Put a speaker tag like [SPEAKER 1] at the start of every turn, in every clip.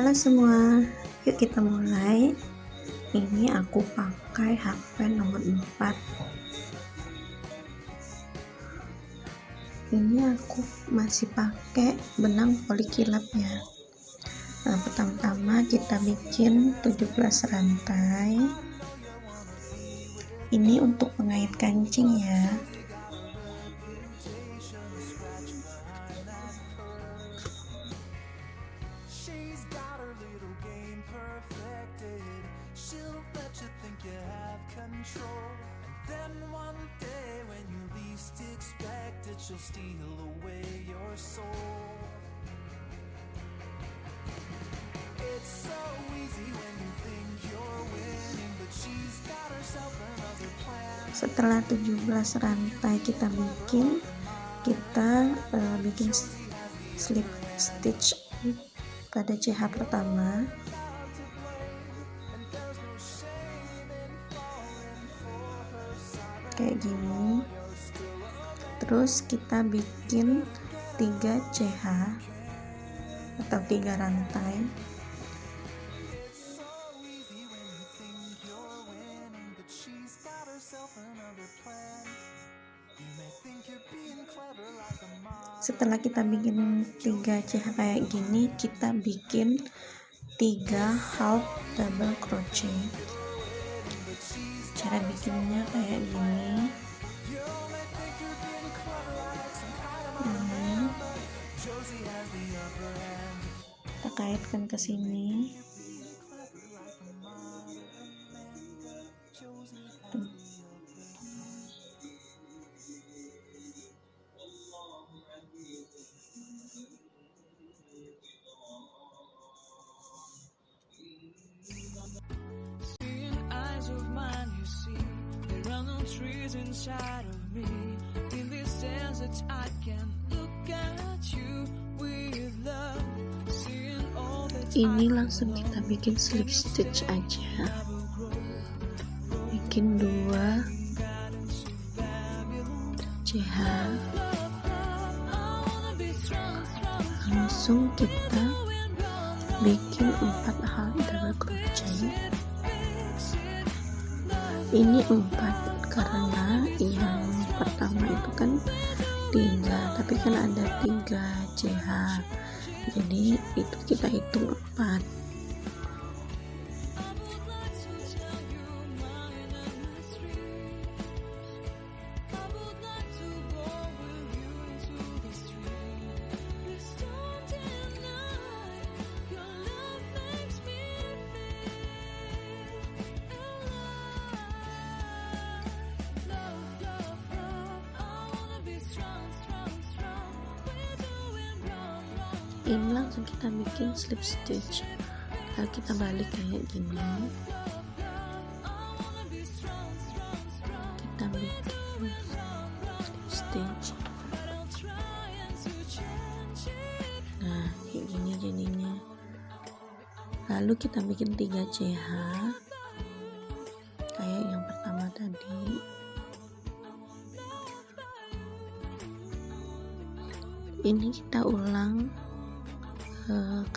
[SPEAKER 1] Halo semua, yuk kita mulai. Ini aku pakai HP nomor 4. Ini aku masih pakai benang polikilap ya. Nah, pertama-tama kita bikin 17 rantai. Ini untuk pengait kancing ya. Setelah 17 rantai kita bikin slip stitch pada jikA pertama. Kayak gini. Terus kita bikin 3 jikA atau 3 rantai. Setelah kita bikin 3 jikA kayak gini, kita bikin 3 half double crochet. Cara bikinnya kayak gini. Kita kaitkan ke sini.
[SPEAKER 2] Inside of me, in this desert I can look at you with love, seeing all that.
[SPEAKER 1] Ini langsung kita bikin slip stitch aja. Bikin 2 jikA. Langsung kita bikin 4 half double crochet. Ini 4 karena yang pertama itu kan 3, tapi kan ada 3 jikA, jadi itu kita hitung 4. Ini langsung kita bikin slip stitch. Lalu kita balik kayak gini. Kita bikin slip stitch. Nah, kayak gini jadinya. Lalu kita bikin 3 jikA kayak yang pertama tadi. Ini kita ulang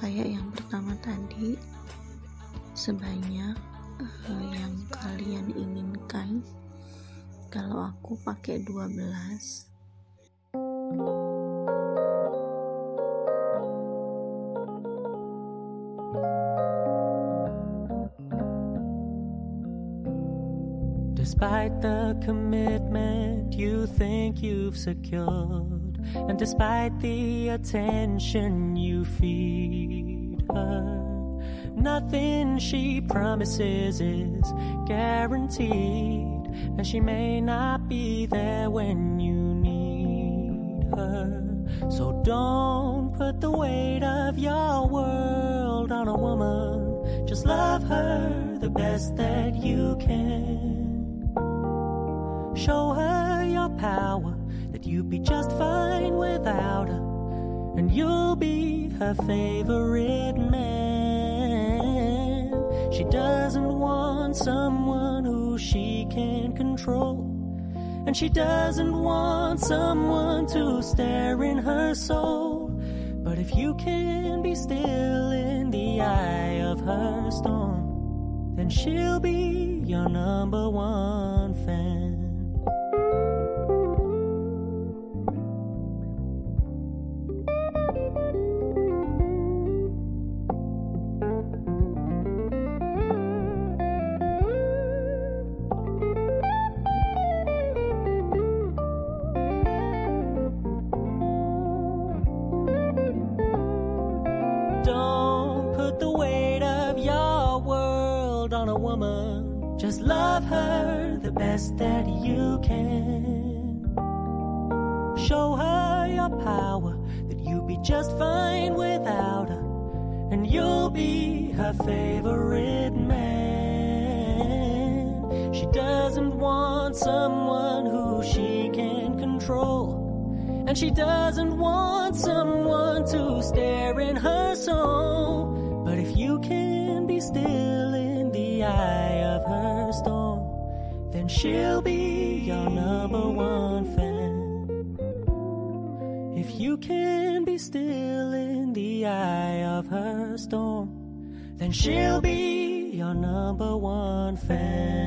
[SPEAKER 1] kayak yang pertama tadi sebanyak yang kalian inginkan. Kalau aku pakai 12.
[SPEAKER 2] Despite the commitment you think you've secured, and despite the attention you feed her, nothing she promises is guaranteed, and she may not be there when you need her. So don't put the weight of your world on a woman. Just love her the best that you can. Show her your power, that you'd be just fine without her, and you'll be her favorite man. She doesn't want someone who she can control, and she doesn't want someone to stare in her soul. But if you can be still in the eye of her storm, then she'll be your number one fan. Don't put the weight of your world on a woman. Just love her the best that you can. Show her your power, that you'll be just fine without her, and you'll be her favorite man. She doesn't want someone who she can control, and she doesn't want someone to stare in her soul. But if you can be still in the eye of her storm, then she'll be your number one fan. If you can be still in the eye of her storm, then she'll be your number one fan.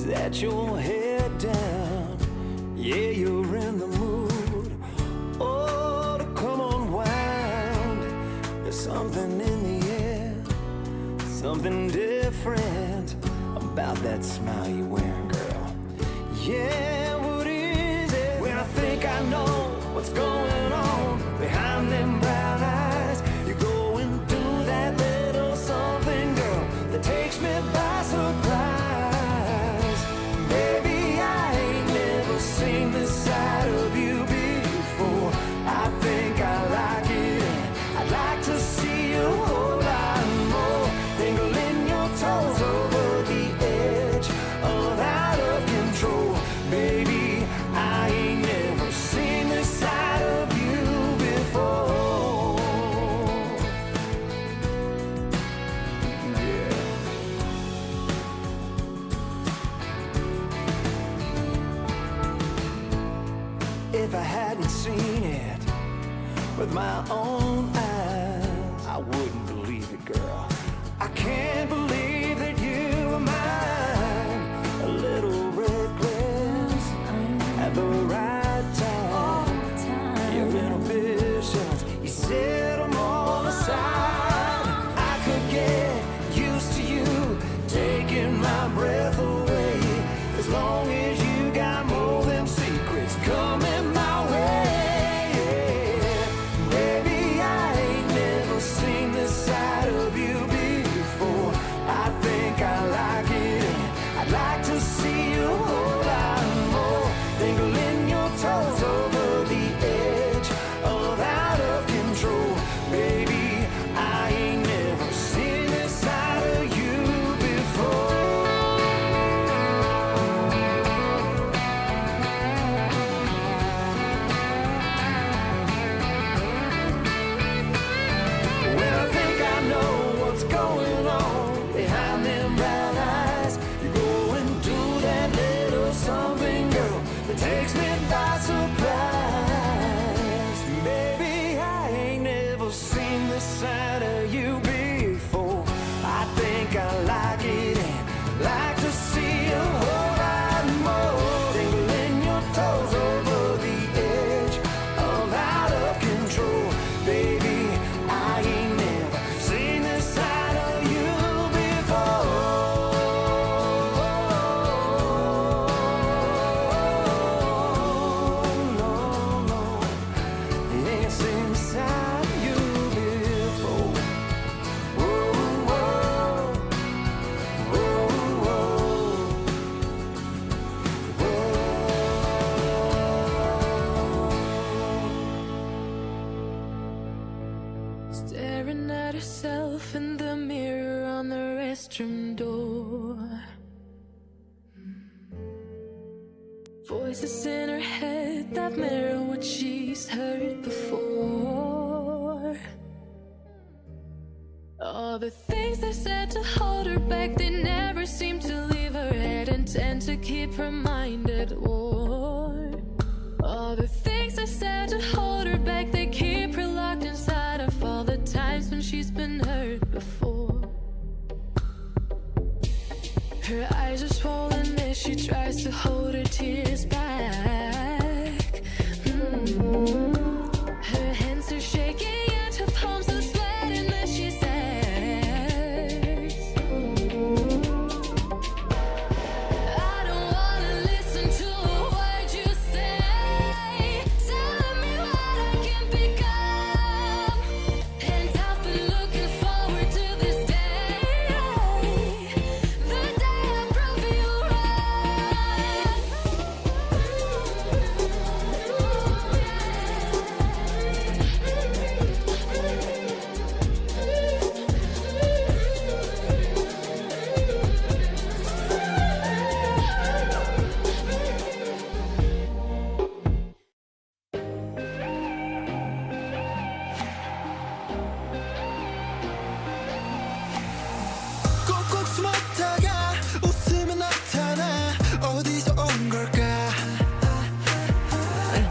[SPEAKER 3] Let your head down, yeah, you're in the mood. Oh, to come unwound. There's something in the air, something different about that smile you're wearing, girl. Yeah, what is it? When I think I know what's going on behind them brown eyes, you're going through that little something, girl, that takes me by surprise. Seen this side of you before. I think I like it, and I'd like to see you a whole lot more. Dangling your toes over the edge of out of control. Baby, I ain't never seen this side of you before. Yeah. If I hadn't seen it with my own eyes, I wouldn't believe it, girl. I can't believe that you were mine. A little reckless at the right time. Your inhibitions, you set them all aside. I could get used to you taking my breath away, as long as you got more than secrets coming
[SPEAKER 4] Staring at herself in the mirror on the restroom door. Voices in her head that mirror what she's heard before. All the things they said to hold her back, they never seem to leave her head and tend to keep her mind at war. All the things they said to hold her back, they keep her locked inside of all the times when she's been hurt before. Her eyes are swollen as she tries to hold her tears back. Her hands are shaking and her palms are sweating as she says, I don't wanna listen to a word you say, telling me what I can become. And I've been looking forward to this day, the day I prove you
[SPEAKER 3] 꼭꼭 숨었다가 웃으면 나타나 어디서 온 걸까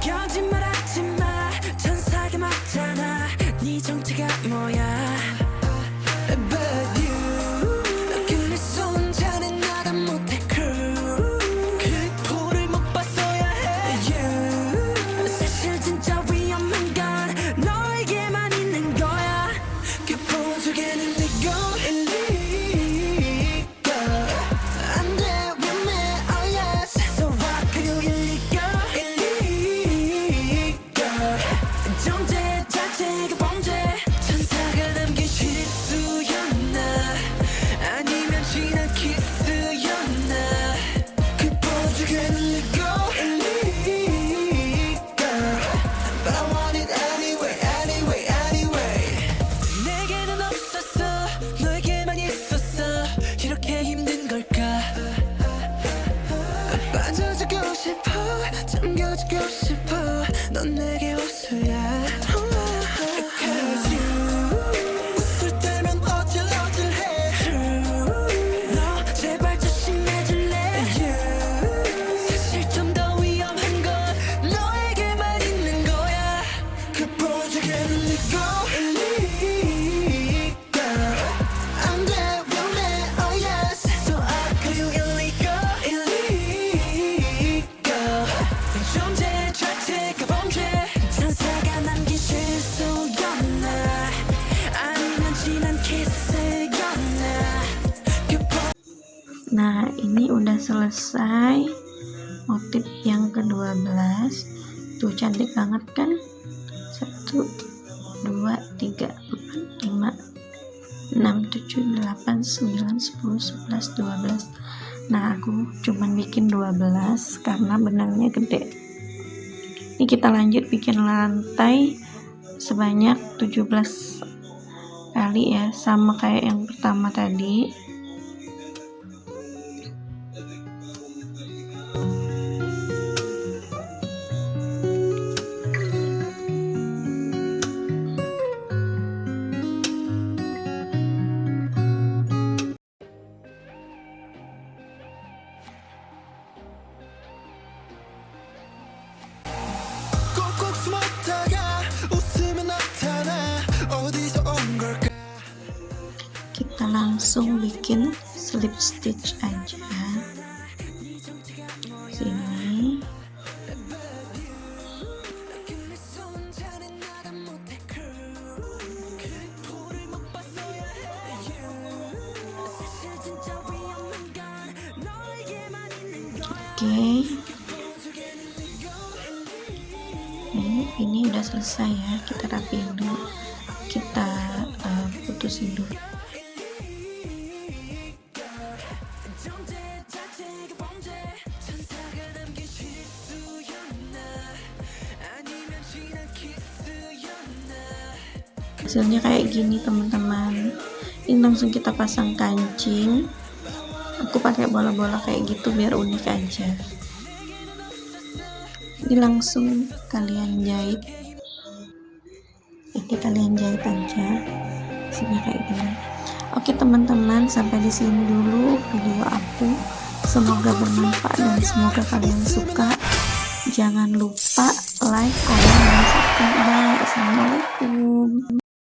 [SPEAKER 4] 거짓말하지 마, 천사가 맞잖아. 네 정체가 뭐야?
[SPEAKER 3] But you 그래서 혼자는 나가 못해 crew 그 볼을 못 봤어야 해
[SPEAKER 4] You 사실 진짜 위험한 건 너에게만 있는 거야.
[SPEAKER 3] 그 보조개는 내고 일리가 안돼 위험해 oh yes
[SPEAKER 4] So what can you 일리가 정제 자체가 범죄.
[SPEAKER 3] 천사가 남긴 실수였나 아니면 지난 키스였나 그 보조개는 내고 일리가 But I want it anyway anyway anyway 내게는 없었어 너에게만 있었어 이렇게 힘든 걸까 빠져주고 싶어 잠겨주고 싶어 넌 내게 호수야 Cause you 웃을 때면 어질어질해
[SPEAKER 4] 너 제발 조심해줄래?
[SPEAKER 3] You 사실 좀 더 위험한 건 너에게만 있는 거야 그 보조개는 내고 일리가 안돼 위험해 oh yes So I call you illegal
[SPEAKER 4] 존재 자체가 범죄. 천사가 남긴 실수였나 아니면 지난 키스였나.
[SPEAKER 1] Nah, ini udah selesai motif yang ke-12. Tuh cantik banget kan? 1 2 3 4 5 6 7 8 9 10 11 12. Nah, aku cuman bikin 12 karena benangnya gede. Ini kita lanjut bikin lantai sebanyak 17 kali ya, sama kayak yang pertama tadi.
[SPEAKER 3] 꼭꼭 숨었다가 웃으면 나타나 어디서 온 걸까
[SPEAKER 1] Kita langsung bikin slip stitch aja. Sini. Oke. Ini udah selesai ya, kita rapiin dulu, kita putusin dulu. Hasilnya kayak gini teman-teman. Ini langsung kita pasang kancing. Aku pakai bola-bola kayak gitu biar unik aja. Ini langsung kalian jahit. Jadi kalian jahit aja. Hasilnya kayak gini. Oke teman-teman, sampai di sini dulu video aku. Semoga bermanfaat dan semoga kalian suka. Jangan lupa like, komen, dan subscribe. Bye. Assalamualaikum.